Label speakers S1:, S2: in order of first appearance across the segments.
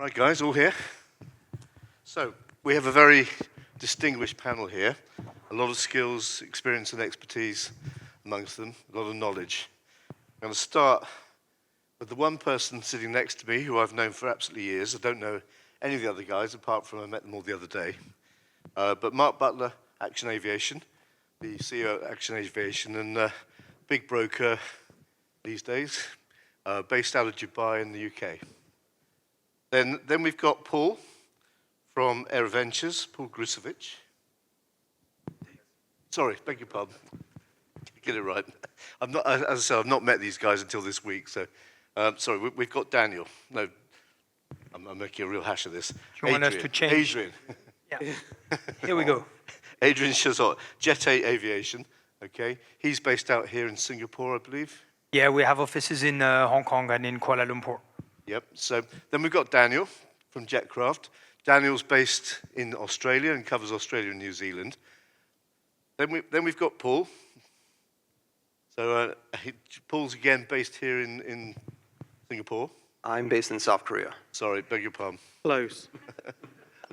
S1: Right, guys, all here? So, we have a very distinguished panel here. A lot of skills, experience, and expertise amongst them, a lot of knowledge. I'm going to start with the one person sitting next to me who I've known for absolutely years. I don't know any of the other guys, apart from I met them all the other day. But Mark Butler, Action Aviation, the CEO of Action Aviation, and big broker these days, based out of Dubai in the UK. Then we've got Paul from Aero Ventures, Paul Grusevich. Sorry, beg your pardon. Get it right. As I said, I've not met these guys until this week, so sorry. We've got Daniel. No, I'm making a real hash of this.
S2: You want us to change?
S1: Adrien.
S2: Yeah. Here we go.
S1: Adrien Chazottes, Jetcraft Aviation. Okay, he's based out here in Singapore, I believe.
S2: Yeah, we have offices in Hong Kong and in Kuala Lumpur.
S1: Yep. So then we've got Daniel from Jetcraft. Daniel's based in Australia and covers Australia and New Zealand. Then we've got Paul. So Paul's again based here in Singapore.
S3: I'm based in South Korea.
S1: Sorry, beg your pardon.
S4: Close.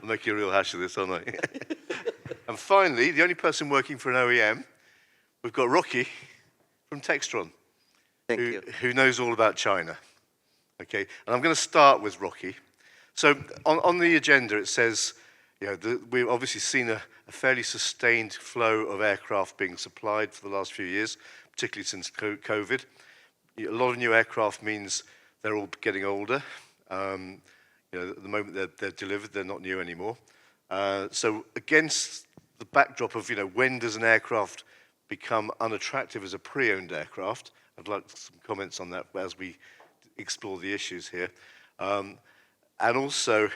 S1: I'm making a real hash of this, aren't I? And finally, the only person working for an OEM, we've got Rocky from Textron, who knows all about China. Okay, and I'm going to start with Rocky. So on the agenda, it says, we've obviously seen a fairly sustained flow of aircraft being supplied for the last few years, particularly since COVID. A lot of new aircraft means they're all getting older. At the moment they're delivered, they're not new anymore. So against the backdrop of, when does an aircraft become unattractive as a pre-owned aircraft? I'd like some comments on that as we explore the issues here. And also,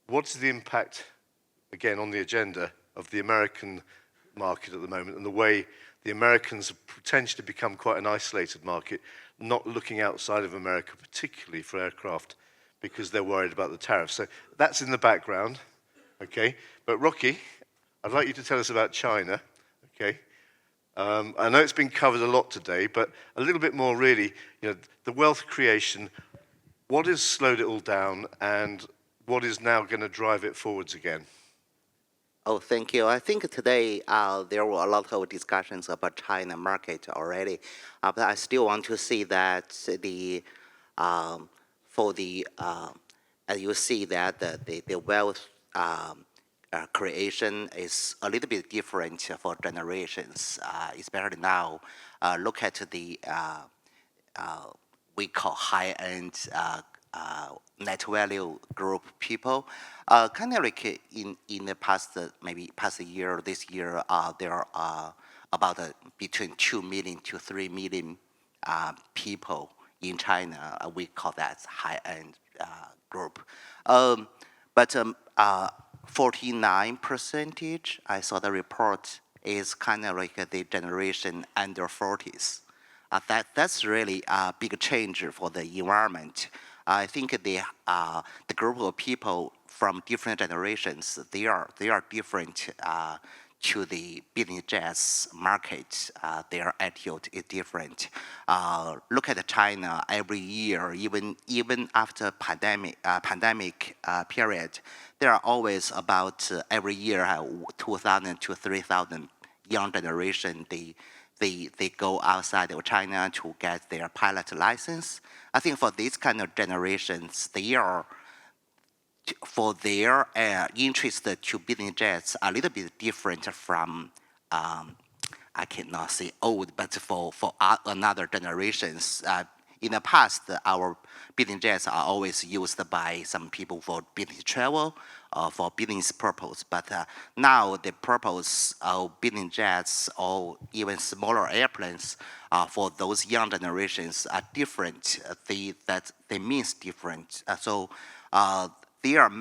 S1: what's the impact, again, on the agenda of the American market at the moment and the way the Americans have potentially become quite an isolated market, not looking outside of America, particularly for aircraft, because they're worried about the tariffs. So that's in the background, okay? But Rocky, I'd like you to tell us about China, okay? I know it's been covered a lot today, but a little bit more really, the wealth creation, what has slowed it all down and what is now going to drive it forwards again?
S5: Oh, thank you. I think today there were a lot of discussions about China market already, but I still want to see that as you see that the wealth creation is a little bit different for generations, especially now. Look at the we call high-end net value group people. Kind of like in the past, maybe past year, this year, there are about between 2 million to 3 million people in China. We call that high-end group. But 49%, I saw the report, is kind of like the generation under 40s. That's really a big change for the environment. I think the group of people from different generations, they are different to the business jets market. Their attitude is different. Look at China every year, even after pandemic period, there are always about every year 2,000 to 3,000 young generation. They go outside of China to get their pilot license. I think for these kind of generations, they are, for their interest to business jets, a little bit different from, I cannot say old, but for another generations. In the past, our business jets are always used by some people for business travel, for business purpose. But now the purpose of business jets or even smaller airplanes for those young generations are different. They means different. So they are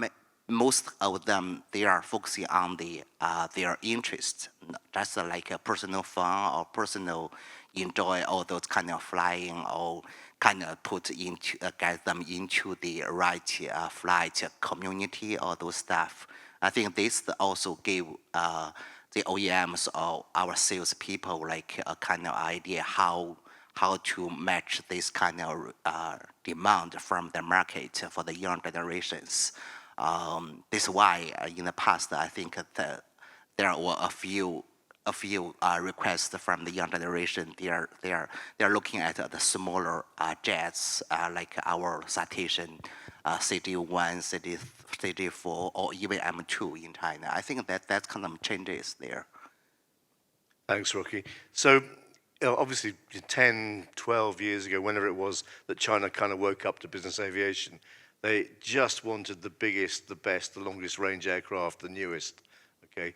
S5: most of them. They are focusing on their interest, just like a personal fun or personal enjoy all those kind of flying or kind of get them into the right flight community, all those stuff. I think this also gave the OEMs or our sales people like a kind of idea how how to match this kind of demand from the market for the young generations. This is why in the past I think that there were a few requests from the young generation. They're looking at the smaller jets like our Citation CD1, CD4, or even M2 in China. I think that kind of changes there.
S1: Thanks, Rocky. So obviously 10, 12 years ago, whenever it was that China kind of woke up to business aviation, they just wanted the biggest, the best, the longest range aircraft, the newest. Okay.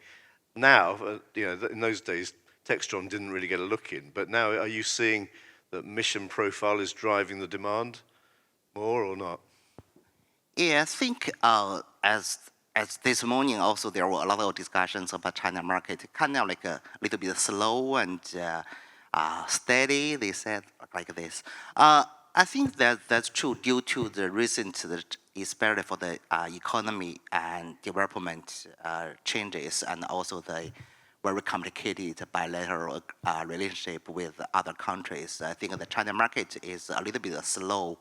S1: Now, in those days, Textron didn't really get a look in. But now, are you seeing that mission profile is driving the demand more or not?
S5: Yeah, I think as this morning also there were a lot of discussions about China market, kind of like a little bit slow and steady. They said like this. I think that's true due to the recent, especially for the economy and development changes, and also the very complicated bilateral relationship with other countries. I think the China market is a little bit slow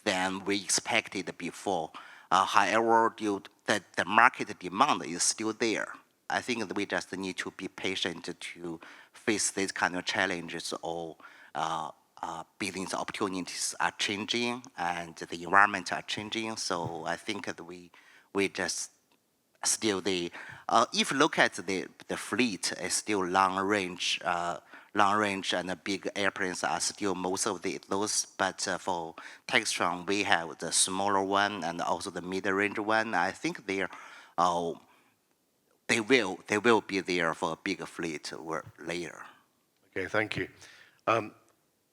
S5: than we expected before. However, the market demand is still there. I think that we just need to be patient to face these kind of challenges, or business opportunities are changing and the environment are changing. So I think that we just still if you look at the fleet, is still long range, and the big airplanes are still most of those. But for Textron, we have the smaller one and also the mid-range one. I think they will be there for a bigger fleet later.
S1: Okay, thank you.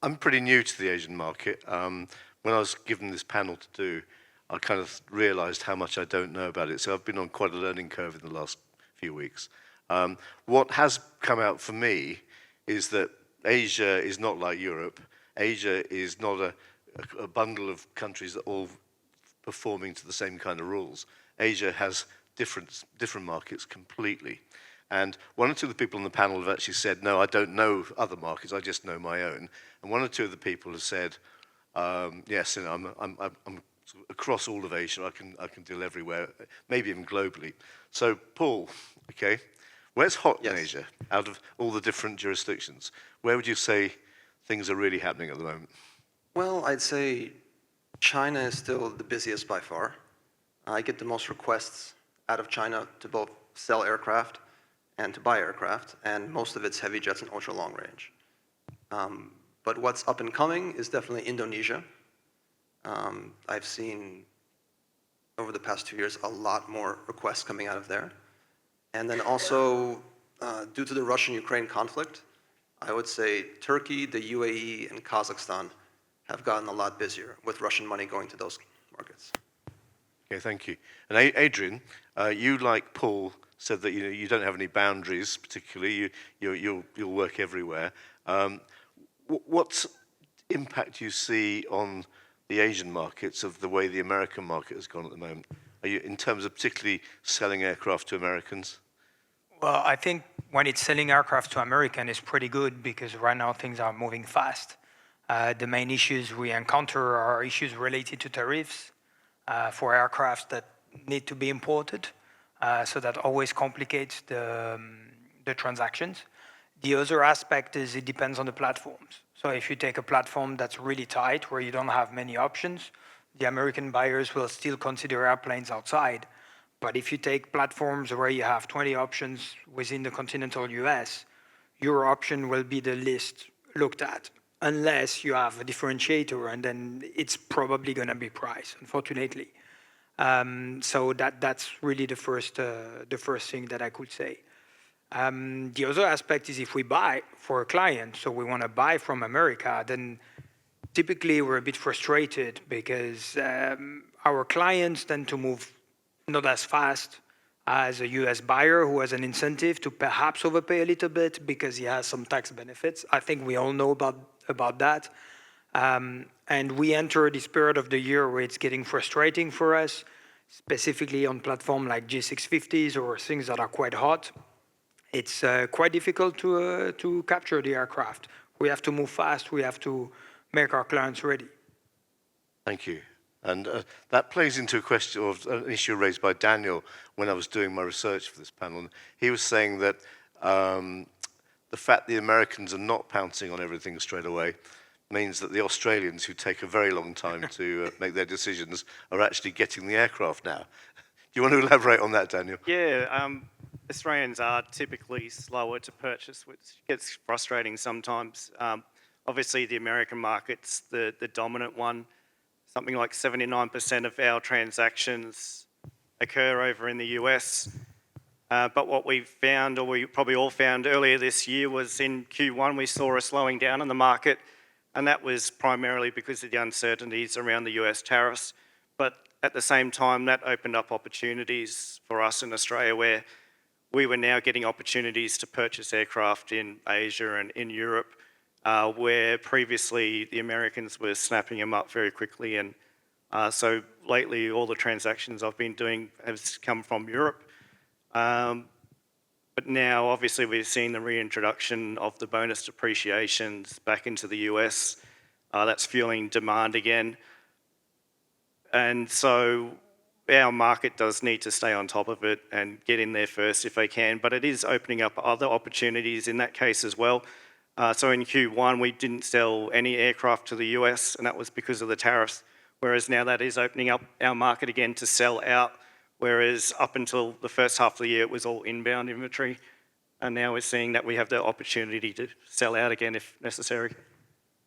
S1: I'm pretty new to the Asian market. When I was given this panel to do, I kind of realized how much I don't know about it. So I've been on quite a learning curve in the last few weeks. What has come out for me is that Asia is not like Europe. Asia is not a bundle of countries that all performing to the same kind of rules. Asia has different markets completely. And one or two of the people on the panel have actually said, no, I don't know other markets, I just know my own. And one or two of the people have said, yes, I'm across all of Asia, I can deal everywhere, maybe even globally. So Paul, okay, where's hot in Asia out of all the different jurisdictions? Where would you say things are really happening at the moment?
S3: Well, I'd say China is still the busiest by far. I get the most requests out of China to both sell aircraft and to buy aircraft, and most of it's heavy jets and ultra long range. But what's up and coming is definitely Indonesia. I've seen over the past 2 years a lot more requests coming out of there. And then also, due to the Russian-Ukraine conflict, I would say Turkey, the UAE, and Kazakhstan have gotten a lot busier with Russian money going to those markets.
S1: Okay, thank you. And Adrien, you, like Paul, said that you don't have any boundaries particularly. You'll work everywhere. What impact do you see on the Asian markets of the way the American market has gone at the moment? Are you, in terms of particularly selling aircraft to Americans?
S2: Well, I think when it's selling aircraft to American, it's pretty good because right now things are moving fast. The main issues we encounter are issues related to tariffs for aircraft that need to be imported. So that always complicates the transactions. The other aspect is it depends on the platforms. So if you take a platform that's really tight, where you don't have many options, the American buyers will still consider airplanes outside. But if you take platforms where you have 20 options within the continental US, your option will be the least looked at, unless you have a differentiator, and then it's probably going to be price, unfortunately. So that's really the first thing that I could say. The other aspect is if we buy for a client, so we want to buy from America, then typically we're a bit frustrated because our clients tend to move not as fast as a US buyer who has an incentive to perhaps overpay a little bit because he has some tax benefits. I think we all know about that. And we enter this period of the year where it's getting frustrating for us, specifically on platforms like G650s or things that are quite hot. It's quite difficult to capture the aircraft. We have to move fast. We have to make our clients ready.
S1: Thank you. And that plays into a question of an issue raised by Daniel when I was doing my research for this panel. He was saying that the fact the Americans are not pouncing on everything straight away means that the Australians, who take a very long time to make their decisions, are actually getting the aircraft now. Do you want to elaborate on that, Daniel?
S4: Yeah, Australians are typically slower to purchase, which gets frustrating sometimes. Obviously, the American market's the dominant one. Something like 79% of our transactions occur over in the US. But what we found, or we probably all found earlier this year, was in Q1 we saw a slowing down in the market, and that was primarily because of the uncertainties around the US tariffs. But at the same time, that opened up opportunities for us in Australia, where we were now getting opportunities to purchase aircraft in Asia and in Europe, where previously the Americans were snapping them up very quickly. And so lately, all the transactions I've been doing has come from Europe. But now, obviously, we've seen the reintroduction of the bonus depreciations back into the US. That's fueling demand again. And so our market does need to stay on top of it and get in there first if they can. But it is opening up other opportunities in that case as well. So in Q1, we didn't sell any aircraft to the US, and that was because of the tariffs. Whereas now that is opening up our market again to sell out. Whereas up until the first half of the year, it was all inbound inventory. And now we're seeing that we have the opportunity to sell out again if necessary.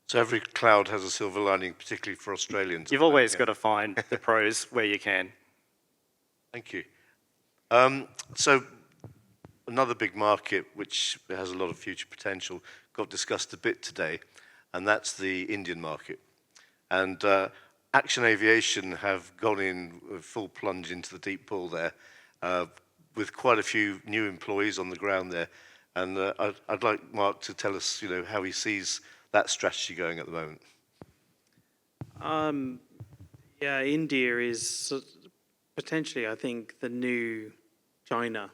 S1: So every cloud has a silver lining, particularly for Australians.
S4: You've always got to find the pros where you can.
S1: Thank you. So another big market, which has a lot of future potential, got discussed a bit today, and that's the Indian market. And Action Aviation have gone in a full plunge into the deep pool there, with quite a few new employees on the ground there. And I'd like Mark to tell us, how he sees that strategy going at the moment.
S6: Yeah, India is potentially, I think, the new China,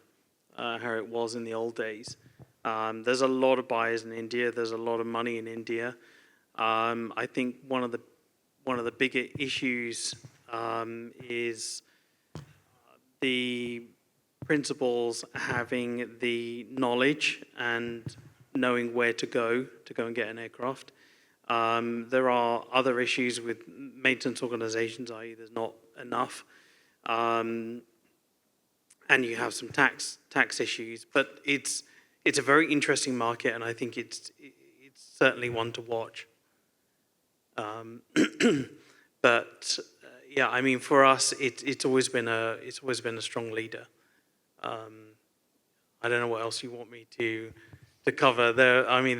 S6: how it was in the old days. There's a lot of buyers in India. There's a lot of money in India. I think one of the bigger issues is the principals having the knowledge and knowing where to go and get an aircraft. There are other issues with maintenance organizations, i.e. there's not enough. And you have some tax issues, but it's a very interesting market, and I think it's certainly one to watch. But yeah, I mean, for us, it's always been a strong leader. I don't know what else you want me to cover there. I mean,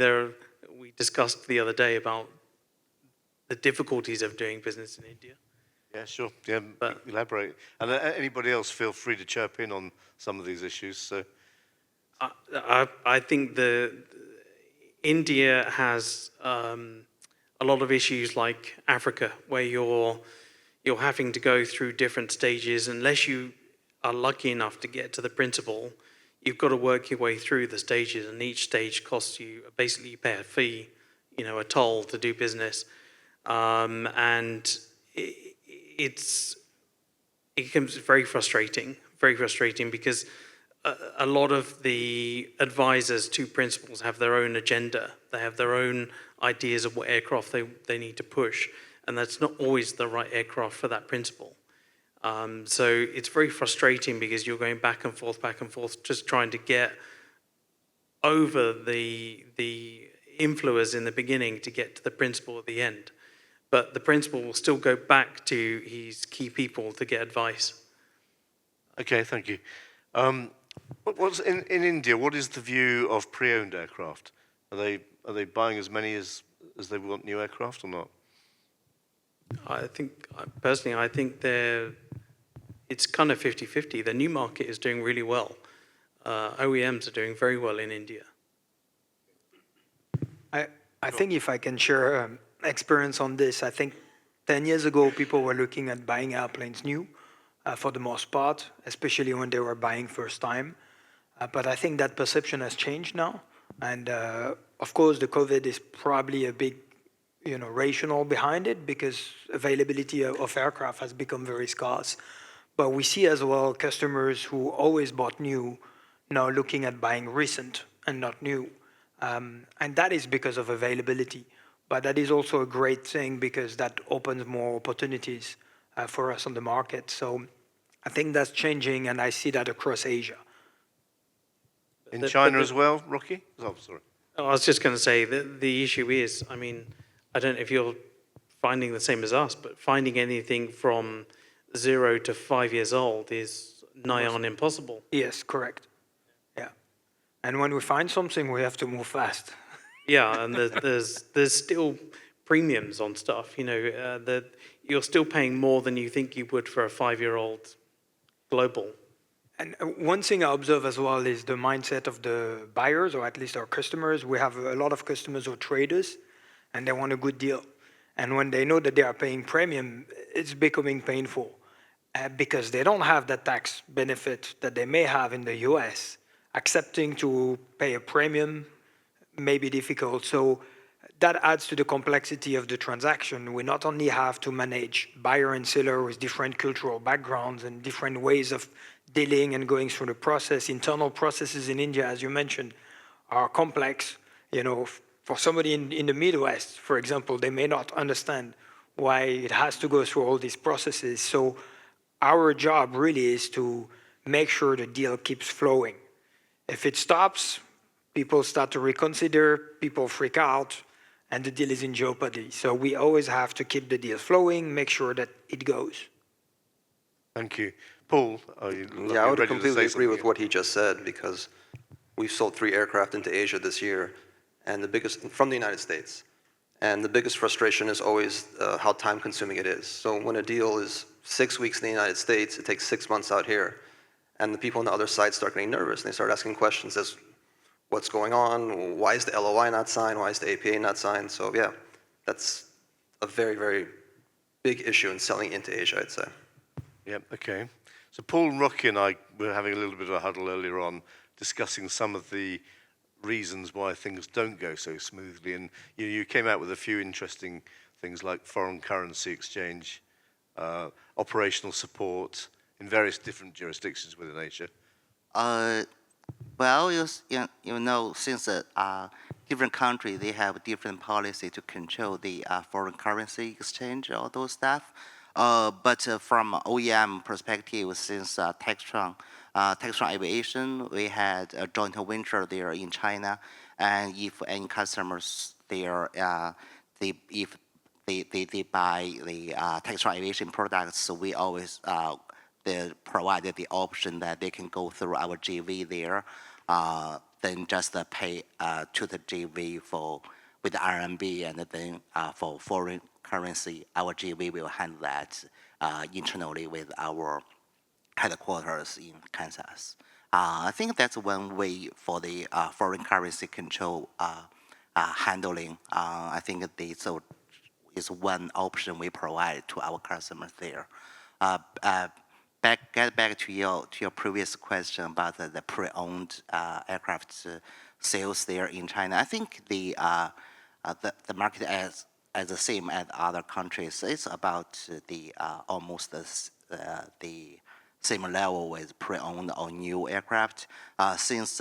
S6: we discussed the other day about the difficulties of doing business in India.
S1: Yeah, sure. Yeah, elaborate. And anybody else, feel free to chirp in on some of these issues. So,
S6: I think India has a lot of issues like Africa, where you're having to go through different stages. Unless you are lucky enough to get to the principal, you've got to work your way through the stages, and each stage costs you, basically you pay a fee, a toll to do business. And it becomes very frustrating because a lot of the advisors to principals have their own agenda. They have their own ideas of what aircraft they need to push, and that's not always the right aircraft for that principal. So it's very frustrating because you're going back and forth, just trying to get over the influencers in the beginning to get to the principal at the end. But the principal will still go back to his key people to get advice.
S1: Okay, thank you. What's in India? What is the view of pre-owned aircraft? Are they buying as many as they want new aircraft or not?
S6: I think it's kind of 50-50. The new market is doing really well. OEMs are doing very well in India.
S2: I think if I can share experience on this, I think 10 years ago, people were looking at buying airplanes new for the most part, especially when they were buying first time. But I think that perception has changed now. And of course, the COVID is probably a big, rationale behind it because availability of aircraft has become very scarce. But we see as well customers who always bought new now looking at buying recent and not new. And that is because of availability. But that is also a great thing because that opens more opportunities for us on the market. So I think that's changing, and I see that across Asia.
S1: In
S6: The-
S1: China
S6: the-
S1: as well, Rocky? Oh, sorry.
S6: I was just going to say that the issue is, I mean, I don't know if you're finding the same as us, but finding anything from 0 to 5 years old is nigh on impossible.
S2: Yes, correct. Yeah. And when we find something, we have to move fast.
S6: Yeah, and there's still premiums on stuff. That you're still paying more than you think you would for a 5-year-old global.
S2: And one thing I observe as well is the mindset of the buyers, or at least our customers. We have a lot of customers who are traders, and they want a good deal. And when they know that they are paying premium, it's becoming painful because they don't have that tax benefit that they may have in the US. Accepting to pay a premium may be difficult. So that adds to the complexity of the transaction. We not only have to manage buyer and seller with different cultural backgrounds and different ways of dealing and going through the process. Internal processes in India, as you mentioned, are complex. For somebody in the Midwest, for example, they may not understand why it has to go through all these processes. So our job really is to make sure the deal keeps flowing. If it stops, people start to reconsider, people freak out, and the deal is in jeopardy. So we always have to keep the deal flowing, make sure that it goes.
S1: Thank you. Paul,
S3: Yeah, I would
S1: ready to
S3: completely
S1: say
S3: agree with
S1: something?
S3: what he just said because we've sold 3 aircraft into Asia this year, and the biggest from the United States. And the biggest frustration is always how time-consuming it is. So when a deal is 6 weeks in the United States, it takes 6 months out here, and the people on the other side start getting nervous, and they start asking questions as what's going on, why is the LOI not signed, why is the APA not signed? So yeah, that's a very, very big issue in selling into Asia, I'd say.
S1: Yep, okay. So Paul and Rocky and I were having a little bit of a huddle earlier on, discussing some of the reasons why things don't go so smoothly. And you came out with a few interesting things like foreign currency exchange, operational support in various different jurisdictions within Asia.
S5: Well, since different countries, they have different policy to control the foreign currency exchange, all those stuff. But from OEM perspective, since Textron Aviation, we had a joint venture there in China, and if any customers there, if they buy the Textron Aviation products, so we always they provided the option that they can go through our JV there, then just pay to the JV with the RMB, and then for foreign currency, our JV will handle that internally with our headquarters in Kansas. I think that's one way for the foreign currency control handling. I think this is one option we provide to our customers there. Get back to your previous question about the pre-owned aircraft sales there in China. I think the market as the same as other countries. It's about the almost the same level with pre-owned or new aircraft. Since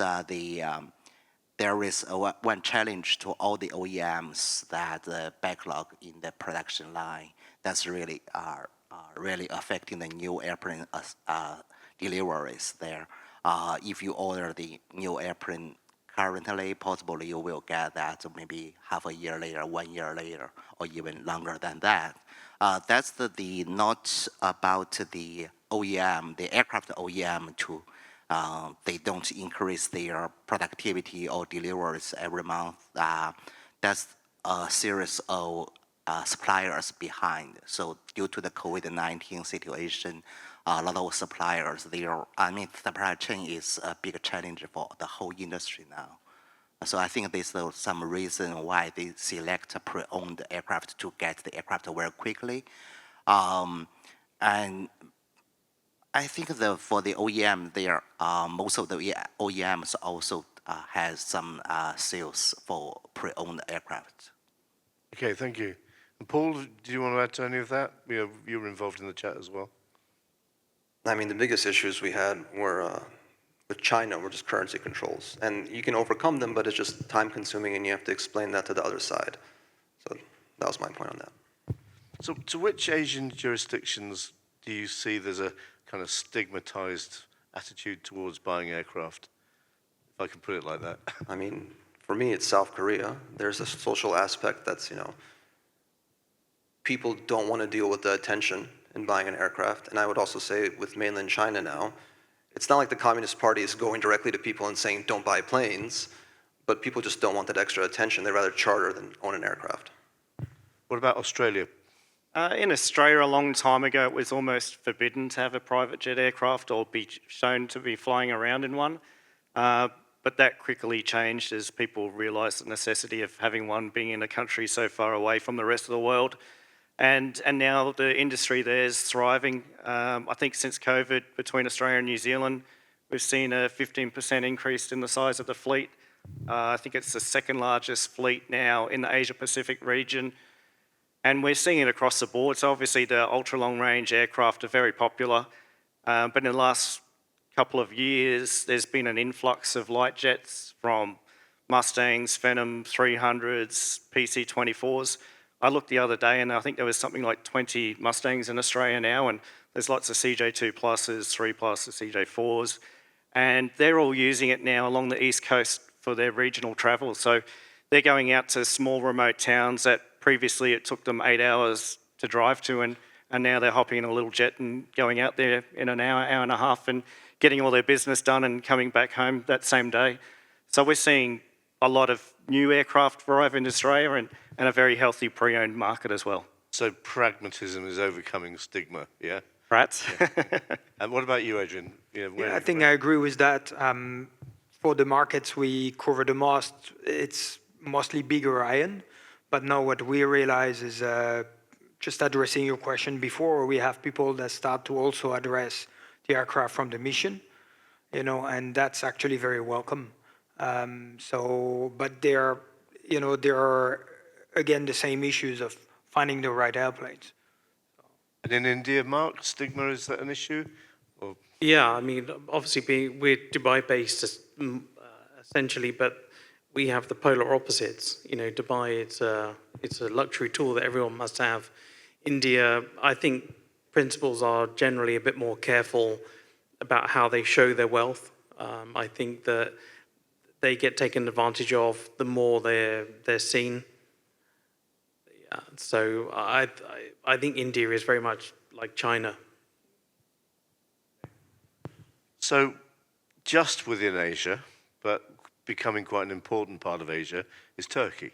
S5: there is one challenge to all the OEMs that the backlog in the production line that's really really affecting the new airplane deliveries there. If you order the new airplane currently, possibly you will get that maybe half a year later, 1 year later, or even longer than that. That's the not about the OEM, the aircraft OEM to they don't increase their productivity or deliveries every month. That's a series of suppliers behind. So due to the COVID-19 situation, a lot of suppliers, supply chain is a big challenge for the whole industry now. So I think there's some reason why they select a pre-owned aircraft to get the aircraft very quickly. And I think for the OEM, most of the OEMs also has some sales for pre-owned aircraft.
S1: Okay, thank you. And Paul, do you want to add to any of that? You were involved in the chat as well.
S3: I mean, the biggest issues we had were with China were just currency controls. And you can overcome them, but it's just time consuming and you have to explain that to the other side. So that was my point on that.
S1: So to which Asian jurisdictions do you see there's a kind of stigmatized attitude towards buying aircraft, if I can put it like that?
S3: I mean, for me, it's South Korea. There's a social aspect that's, people don't want to deal with the attention in buying an aircraft. And I would also say with mainland China now, it's not like the Communist Party is going directly to people and saying, don't buy planes, but people just don't want that extra attention. They'd rather charter than own an aircraft.
S1: What about Australia?
S4: In Australia, a long time ago, it was almost forbidden to have a private jet aircraft or be shown to be flying around in one. But that quickly changed as people realised the necessity of having one, being in a country so far away from the rest of the world. And now the industry there is thriving. I think since COVID, between Australia and New Zealand, we've seen a 15% increase in the size of the fleet. I think it's the second largest fleet now in the Asia-Pacific region. And we're seeing it across the board. So obviously the ultra-long-range aircraft are very popular. But in the last couple of years, there's been an influx of light jets from Mustangs, Phenom 300s, PC-24s. I looked the other day and I think there was something like 20 Mustangs in Australia now, and there's lots of CJ2 pluses, 3 pluses, CJ4s, and they're all using it now along the East Coast for their regional travel. So they're going out to small remote towns that previously it took them 8 hours to drive to, and now they're hopping in a little jet and going out there in an hour, hour and a half and getting all their business done and coming back home that same day. So we're seeing a lot of new aircraft arrive in Australia and a very healthy pre-owned market as well.
S1: So pragmatism is overcoming stigma, yeah?
S4: Right?
S1: Yeah. And what about you, Adrien?
S2: I think I agree with that. For the markets we cover the most, it's mostly bigger iron. But now what we realize is, just addressing your question before, we have people that start to also address the aircraft from the mission, and that's actually very welcome. But there are, again, the same issues of finding the right airplanes.
S1: And in India, Mark, stigma, is that an issue? Or?
S6: Yeah, I mean, obviously we're Dubai-based essentially, but we have the polar opposites. Dubai, it's a luxury tool that everyone must have. India, I think principals are generally a bit more careful about how they show their wealth. I think that they get taken advantage of the more they're seen. Yeah, so I think India is very much like China.
S1: So just within Asia, but becoming quite an important part of Asia, is Turkey.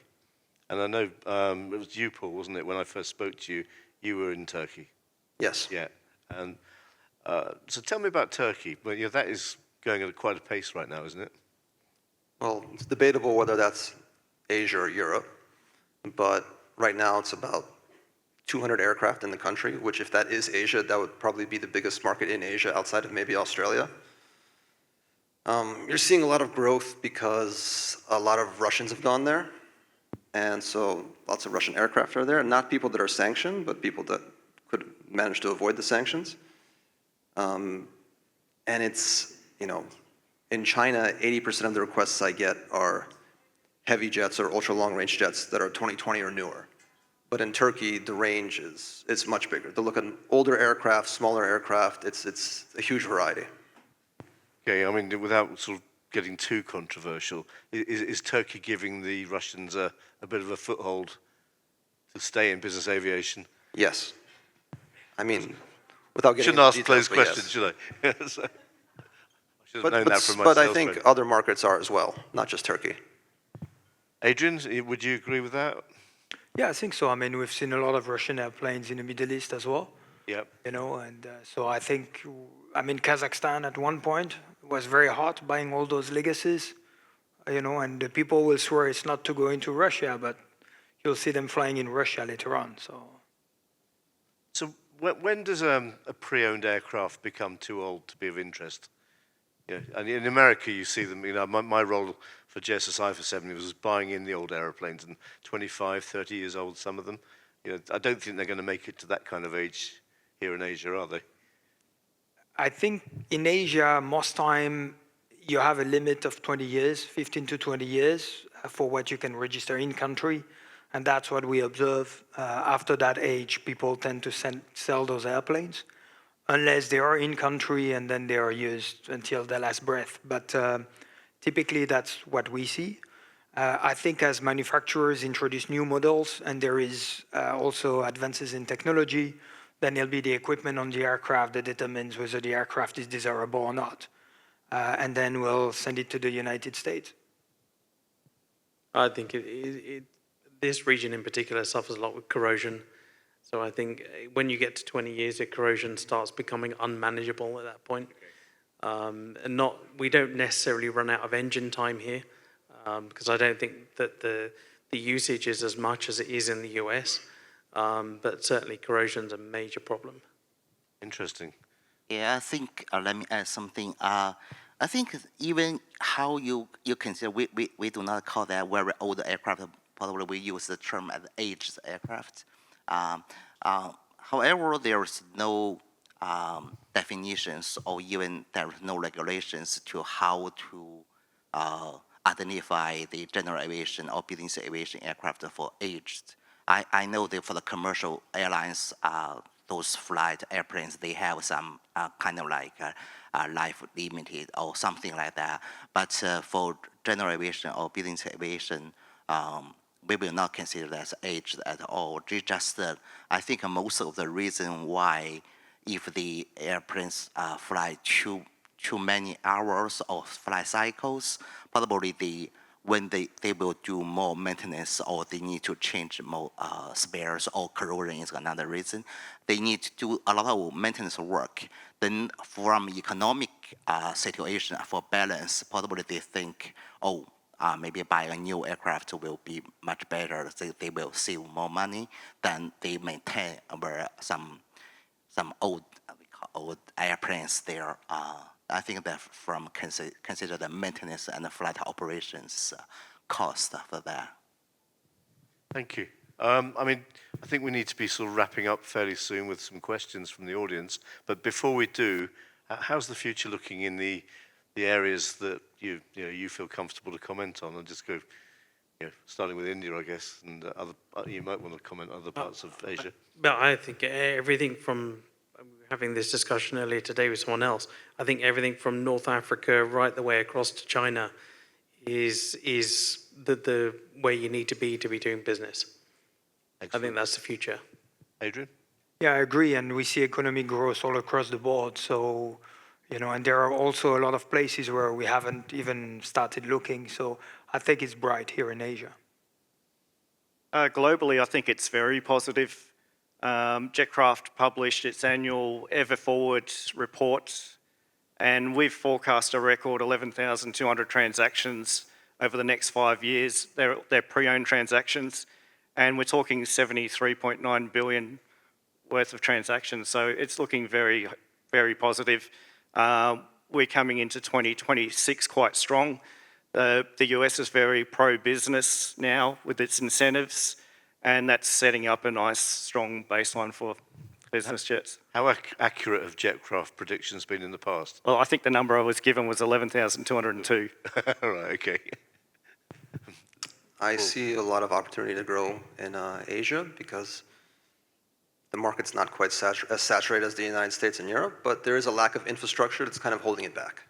S1: And I know it was you, Paul, wasn't it? When I first spoke to you, you were in Turkey.
S3: Yes.
S1: Yeah. And so tell me about Turkey. Well, that is going at quite a pace right now, isn't it?
S3: Well, it's debatable whether that's Asia or Europe, but right now it's about 200 aircraft in the country, which if that is Asia, that would probably be the biggest market in Asia outside of maybe Australia. You're seeing a lot of growth because a lot of Russians have gone there, and so lots of Russian aircraft are there, not people that are sanctioned, but people that could manage to avoid the sanctions. And it's, in China, 80% of the requests I get are heavy jets or ultra-long-range jets that are 2020 or newer. But in Turkey, the range is much bigger. They're looking older aircraft, smaller aircraft. It's a huge variety.
S1: Okay, I mean, without sort of getting too controversial, is Turkey giving the Russians a bit of a foothold to stay in business aviation?
S3: Yes. I mean, without getting
S1: Shouldn't
S3: into
S1: ask
S3: details,
S1: closed
S3: but
S1: questions,
S3: yes.
S1: should I? So, I should have known that from my
S3: But I
S1: sales
S3: think
S1: training.
S3: other markets are as well, not just Turkey.
S1: Adrien, would you agree with that?
S2: Yeah, I think so. I mean, we've seen a lot of Russian airplanes in the Middle East as well.
S1: Yep.
S2: And so I think, Kazakhstan at one point was very hot buying all those legacies, and the people will swear it's not to go into Russia, but you'll see them flying in Russia later on. So
S1: when does a pre-owned aircraft become too old to be of interest? Yeah, and in America, you see them, my role for JSSI for 70 was buying in the old aeroplanes, and 25, 30 years old, some of them. I don't think they're going to make it to that kind of age here in Asia, are they?
S2: I think in Asia, most time you have a limit of 20 years, 15 to 20 years for what you can register in country. And that's what we observe. After that age, people tend to sell those airplanes, unless they are in country and then they are used until their last breath. But typically, that's what we see. I think as manufacturers introduce new models and there is also advances in technology, then it'll be the equipment on the aircraft that determines whether the aircraft is desirable or not. And then we'll send it to the United States.
S6: I think this region in particular suffers a lot with corrosion. So I think when you get to 20 years, the corrosion starts becoming unmanageable at that point. And we don't necessarily run out of engine time here, because I don't think that the usage is as much as it is in the US. But certainly corrosion's a major problem.
S1: Interesting.
S5: Yeah, I think, let me add something. I think even how you consider, we do not call that very old aircraft, probably we use the term as aged aircraft. However, there's no definitions or even there's no regulations to how to identify the general aviation or business aviation aircraft for aged. I know that for the commercial airlines, those flight airplanes, they have some kind of like life limited or something like that. But for general aviation or business aviation, we will not consider that as aged at all. Just, I think most of the reason why, if the airplanes fly too many hours or flight cycles, probably when they will do more maintenance or they need to change more spares or corrosion is another reason. They need to do a lot of maintenance work. Then from economic situation for balance, probably they think, maybe buying a new aircraft will be much better. They will save more money than they maintain some old airplanes there. I think that from consider the maintenance and the flight operations cost for that.
S1: Thank you. I think we need to be sort of wrapping up fairly soon with some questions from the audience. But before we do, how's the future looking in the areas that you feel comfortable to comment on? And just go, starting with India, I guess, and you might want to comment on other parts of Asia.
S6: But I think everything from having this discussion earlier today with someone else, I think everything from North Africa right the way across to China is the way you need to be doing business. Excellent. I think that's the future.
S1: Adrien?
S2: Yeah, I agree. And we see economic growth all across the board. So, and there are also a lot of places where we haven't even started looking. So I think it's bright here in Asia.
S4: Globally, I think it's very positive. Jetcraft published its annual Ever Forward report, and we've forecast a record 11,200 transactions over the next 5 years. They're pre-owned transactions, and we're talking 73.9 billion worth of transactions. So it's looking very, very positive. We're coming into 2026 quite strong. The US is very pro-business now with its incentives, and that's setting up a nice, strong baseline for business jets.
S1: How accurate have Jetcraft predictions been in the past?
S4: Well, I think the number I was given was 11,202.
S1: All right, okay.
S3: I see a lot of opportunity to grow in Asia because the market's not quite as saturated as the United States and Europe, but there is a lack of infrastructure that's kind of holding it back.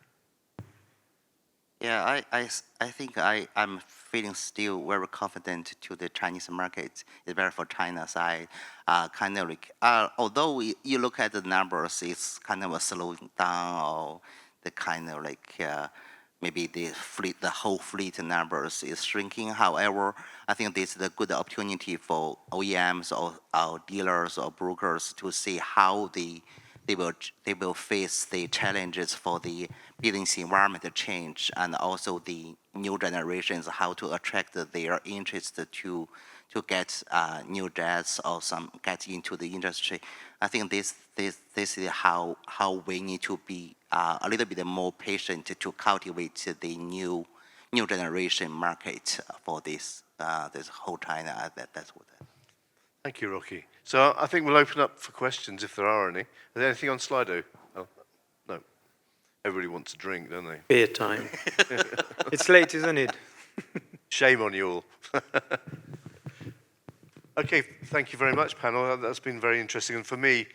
S5: Yeah, I think I'm feeling still very confident to the Chinese market, especially for China side. Kind of like, although you look at the numbers, it's kind of a slowing down, or the kind of like maybe the whole fleet numbers is shrinking. However, I think this is a good opportunity for OEMs or dealers or brokers to see how they will face the challenges for the business environment change, and also the new generations, how to attract their interest to get new jets or get into the industry. I think this is how we need to be a little bit more patient to cultivate the new generation market for this whole China. That's what.
S1: Thank you, Rocky. So I think we'll open up for questions if there are any. Is there anything on Slido? Oh, no. Everybody wants a drink, don't they?
S6: Beer time.
S2: It's late, isn't it?
S1: Shame on you all. Okay, thank you very much, panel. That's been very interesting, and for me,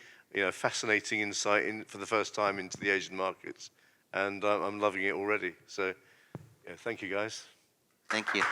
S1: fascinating insight for the first time into the Asian markets, and I'm loving it already. So, thank you, guys.
S5: Thank you.